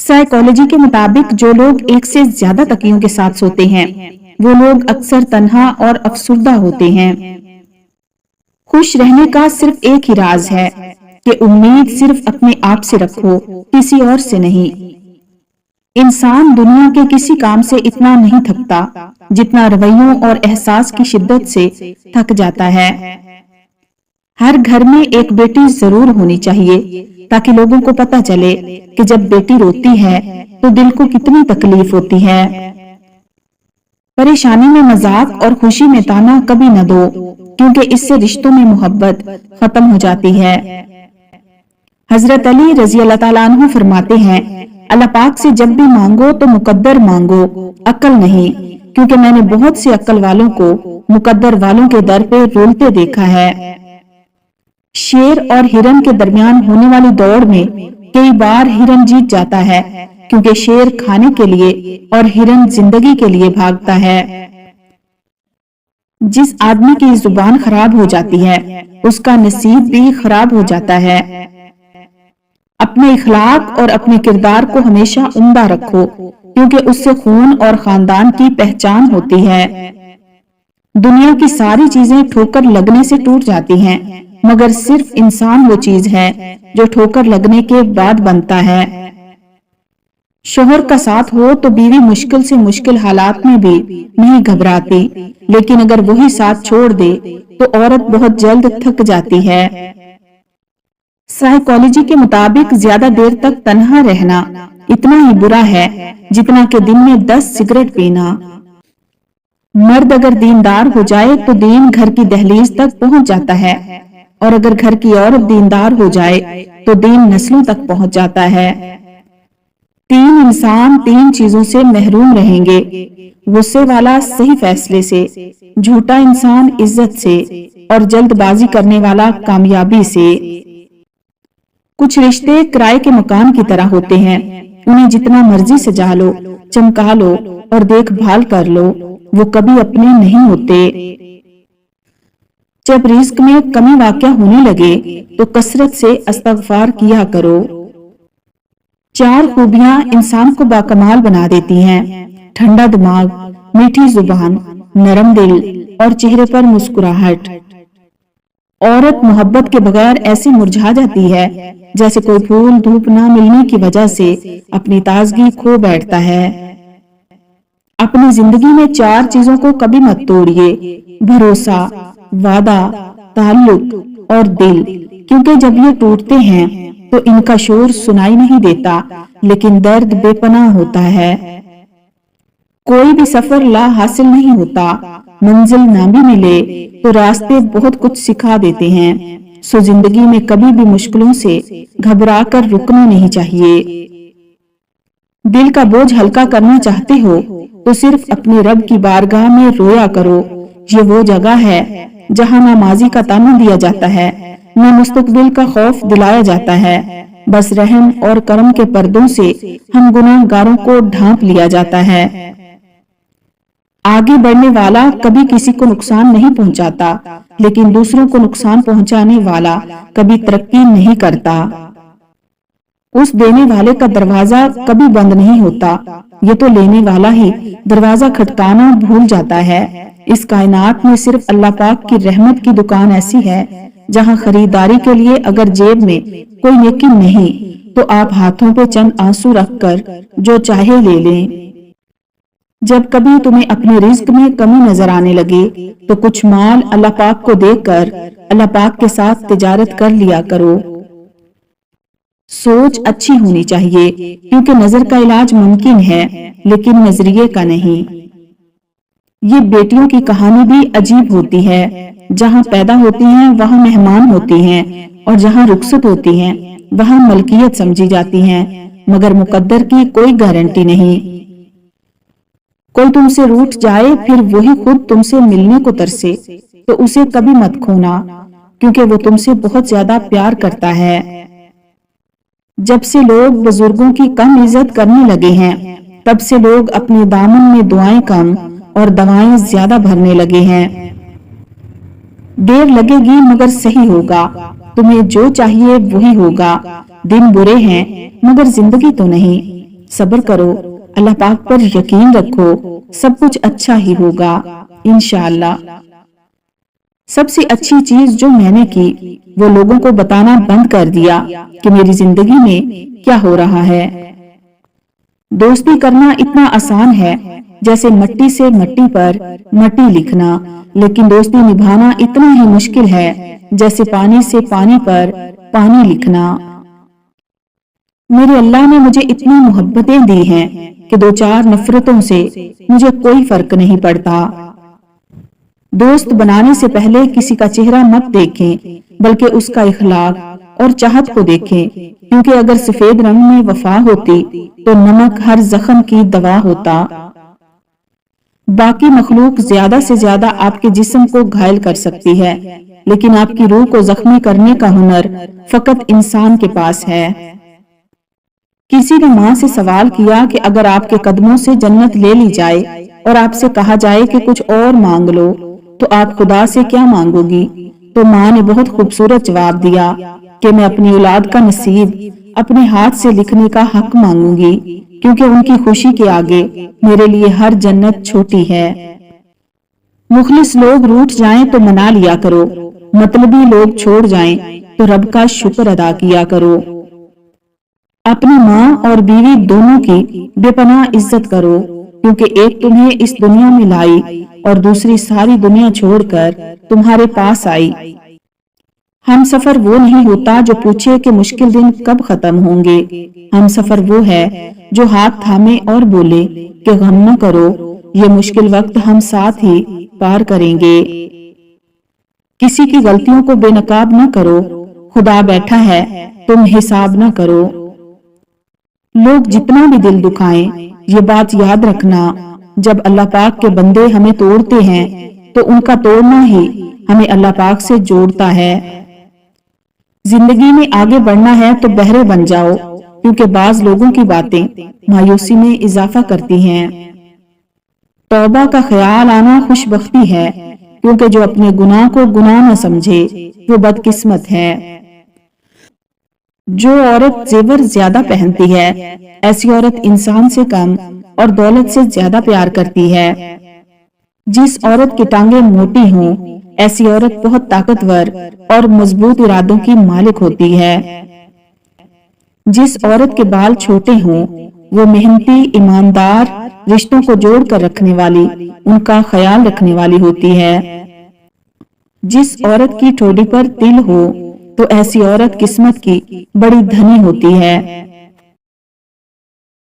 Psychology के मुताबिक जो लोग एक से ज्यादा तकियों के साथ सोते हैं वो लोग अक्सर तन्हा और अफसुर्दा होते हैं। खुश रहने का सिर्फ एक ही राज है कि उम्मीद सिर्फ अपने आप से रखो, किसी और से नहीं। इंसान दुनिया के किसी काम से इतना नहीं थकता जितना रवैयों और एहसास की शिद्दत से थक जाता है। हर घर में एक बेटी जरूर होनी चाहिए ताकि लोगों को पता चले कि जब बेटी रोती है तो दिल को कितनी तकलीफ होती है। परेशानी में मजाक और खुशी में ताना कभी न दो, क्योंकि इससे रिश्तों में मोहब्बत खत्म हो जाती है। हजरत अली रजी अल्लाह ताला अन्हु फरमाते हैं, अल्लाह पाक से जब भी मांगो तो मुकद्दर मांगो, अक्ल नहीं, क्योंकि मैंने बहुत से अक्ल वालों को मुकद्दर वालों के दर पे रोलते देखा है। शेर और हिरन के दरमियान होने वाली दौड़ में कई बार हिरन जीत जाता है, क्योंकि शेर खाने के लिए और हिरन जिंदगी के लिए भागता है। जिस आदमी की जुबान खराब हो जाती है उसका नसीब भी खराब हो जाता है। अपने इखलाक और अपने किरदार को हमेशा उम्दा रखो, क्योंकि उससे खून और खानदान की पहचान होती है। दुनिया की सारी चीजें ठोकर लगने से टूट जाती हैं, मगर सिर्फ इंसान वो चीज है जो ठोकर लगने के बाद बनता है। शोहर का साथ हो तो बीवी मुश्किल से मुश्किल हालात में भी नहीं घबराती, लेकिन अगर वही साथ छोड़ दे तो औरत बहुत जल्द थक जाती है। साइकोलॉजी के मुताबिक ज्यादा देर तक तन्हा रहना इतना ही बुरा है जितना कि दिन में 10 सिगरेट पीना। मर्द अगर दीनदार हो जाए तो दीन घर की दहलीज तक पहुंच जाता है, और अगर घर की औरत दीनदार हो जाए तो दीन नस्लों तक पहुंच जाता है। 3 इंसान 3 चीजों से महरूम रहेंगे, गुस्से वाला सही फैसले से, झूठा इंसान इज्जत से, और जल्दबाजी करने वाला कामयाबी से। कुछ रिश्ते किराए के मकान की तरह होते हैं, उन्हें जितना मर्जी सजा लो, चमका लो और देखभाल कर लो, वो कभी अपने नहीं होते। जब रिस्क में कमी वाक़या होने लगे तो कसरत से इस्तग़फ़ार किया करो। 4 खूबियां इंसान को बाकमाल बना देती हैं: ठंडा दिमाग, मीठी जुबान, नरम दिल और चेहरे पर मुस्कुराहट। औरत मोहब्बत के बगैर ऐसी मुरझा जाती है जैसे कोई फूल धूप न मिलने की वजह से अपनी ताजगी खो बैठता है। अपनी जिंदगी में 4 चीजों को कभी मत तोड़िए: भरोसा, वादा, ताल्लुक और दिल, क्योंकि जब ये टूटते हैं तो इनका शोर सुनाई नहीं देता, लेकिन दर्द बेपनाह होता है। कोई भी सफर ला हासिल नहीं होता, मंजिल ना भी मिले तो रास्ते बहुत कुछ सिखा देते हैं। सो जिंदगी में कभी भी मुश्किलों से घबरा कर रुकना नहीं चाहिए। दिल का बोझ हल्का करना चाहते हो तो सिर्फ अपने रब की बारगाह में रोया करो। ये वो जगह है जहाँ ना माजी का ताना दिया जाता है, न मुस्तकबिल का खौफ दिलाया जाता है। बस रहम और करम के पर्दों से हम गुनाहगारों को ढांप लिया जाता है। आगे बढ़ने वाला कभी किसी को नुकसान नहीं पहुंचाता, लेकिन दूसरों को नुकसान पहुंचाने वाला कभी तरक्की नहीं करता। उस देने वाले का दरवाजा कभी बंद नहीं होता, ये तो लेने वाला ही दरवाजा खटकाना भूल जाता है। इस कायनात में सिर्फ अल्लाह पाक की रहमत की दुकान ऐसी है जहां खरीदारी के लिए अगर जेब में कोई नेकी नहीं तो आप हाथों पे चंद आंसू रखकर जो चाहे ले लें। जब कभी तुम्हें अपने रिज्क में कमी नजर आने लगे तो कुछ माल अल्लाह पाक को देकर अल्लाह पाक के साथ तिजारत कर लिया करो। सोच अच्छी होनी चाहिए, क्योंकि नजर का इलाज मुमकिन है लेकिन नजरिए का नहीं। ये बेटियों की कहानी भी अजीब होती है। जहाँ पैदा होती हैं वहाँ मेहमान होती हैं, और जहाँ रुखसत होती हैं वहाँ मलकियत समझी जाती हैं, मगर मुकद्दर की कोई गारंटी नहीं। कोई तुमसे रूठ जाए फिर वही खुद तुमसे मिलने को तरसे तो उसे कभी मत खोना, क्योंकि वो तुमसे बहुत ज्यादा प्यार करता है। जब से लोग बुजुर्गों की कम इज्जत करने लगे हैं, तब से लोग अपने दामन में दुआएं कम और दवाएं ज्यादा भरने लगे हैं। देर लगेगी मगर सही होगा, तुम्हें जो चाहिए वही होगा। दिन बुरे हैं मगर जिंदगी तो नहीं। صبر کرو، اللہ پاک پر یقین رکھو، سب کچھ اچھا ہی ہوگا انشاءاللہ۔ سب سے اچھی چیز جو میں نے کی وہ لوگوں کو بتانا بند کر دیا کہ میری زندگی میں کیا ہو رہا ہے۔ دوستی کرنا اتنا آسان ہے جیسے مٹی سے مٹی پر مٹی لکھنا، لیکن دوستی نبھانا اتنا ہی مشکل ہے جیسے پانی سے پانی پر پانی لکھنا۔ میرے اللہ نے مجھے اتنی محبتیں دی ہیں کہ دو چار نفرتوں سے مجھے کوئی فرق نہیں پڑتا۔ دوست بنانے سے پہلے کسی کا چہرہ مت دیکھیں بلکہ اس کا اخلاق اور چاہت کو دیکھیں، کیونکہ اگر سفید رنگ میں وفا ہوتی تو نمک ہر زخم کی دوا ہوتا۔ باقی مخلوق زیادہ سے زیادہ آپ کے جسم کو گھائل کر سکتی ہے، لیکن آپ کی روح کو زخمی کرنے کا ہنر فقط انسان کے پاس ہے۔ کسی نے ماں سے سوال کیا کہ اگر آپ کے قدموں سے جنت لے لی جائے اور آپ سے کہا جائے کہ کچھ اور مانگ لو تو آپ خدا سے کیا مانگو گی؟ تو ماں نے بہت خوبصورت جواب دیا کہ میں اپنی اولاد کا نصیب اپنے ہاتھ سے لکھنے کا حق مانگوں گی، کیونکہ ان کی خوشی کے آگے میرے لیے ہر جنت چھوٹی ہے۔ مخلص لوگ روٹھ جائیں تو منا لیا کرو، مطلبی لوگ چھوڑ جائیں تو رب کا شکر ادا کیا کرو۔ اپنی ماں اور بیوی دونوں کی بے پناہ عزت کرو، کیونکہ ایک تمہیں اس دنیا میں لائی اور دوسری ساری دنیا چھوڑ کر تمہارے پاس آئی۔ ہم سفر وہ نہیں ہوتا جو پوچھے کہ مشکل دن کب ختم ہوں گے، ہم سفر وہ ہے جو ہاتھ تھامے اور بولے کہ غم نہ کرو، یہ مشکل وقت ہم ساتھ ہی پار کریں گے۔ کسی کی غلطیوں کو بے نقاب نہ کرو، خدا بیٹھا ہے، تم حساب نہ کرو۔ لوگ جتنا بھی دل دکھائیں، یہ بات یاد رکھنا، جب اللہ پاک کے بندے ہمیں توڑتے ہیں تو ان کا توڑنا ہی ہمیں اللہ پاک سے جوڑتا ہے۔ زندگی میں آگے بڑھنا ہے تو بہرے بن جاؤ، کیونکہ بعض لوگوں کی باتیں مایوسی میں اضافہ کرتی ہیں۔ توبہ کا خیال آنا خوش بختی ہے، کیونکہ جو اپنے گناہ کو گناہ نہ سمجھے وہ بدقسمت ہے۔ جو عورت زیور زیادہ پہنتی ہے، ایسی عورت انسان سے کم اور دولت سے زیادہ پیار کرتی ہے۔ جس عورت کی ٹانگیں موٹی ہوں، ایسی عورت بہت طاقتور اور مضبوط ارادوں کی مالک ہوتی ہے۔ جس عورت کے بال چھوٹے ہوں، وہ محنتی، ایماندار، رشتوں کو جوڑ کر رکھنے والی، ان کا خیال رکھنے والی ہوتی ہے۔ جس عورت کی ٹھوڑی پر تل ہو تو ایسی عورت قسمت کی بڑی دھنی ہوتی ہے۔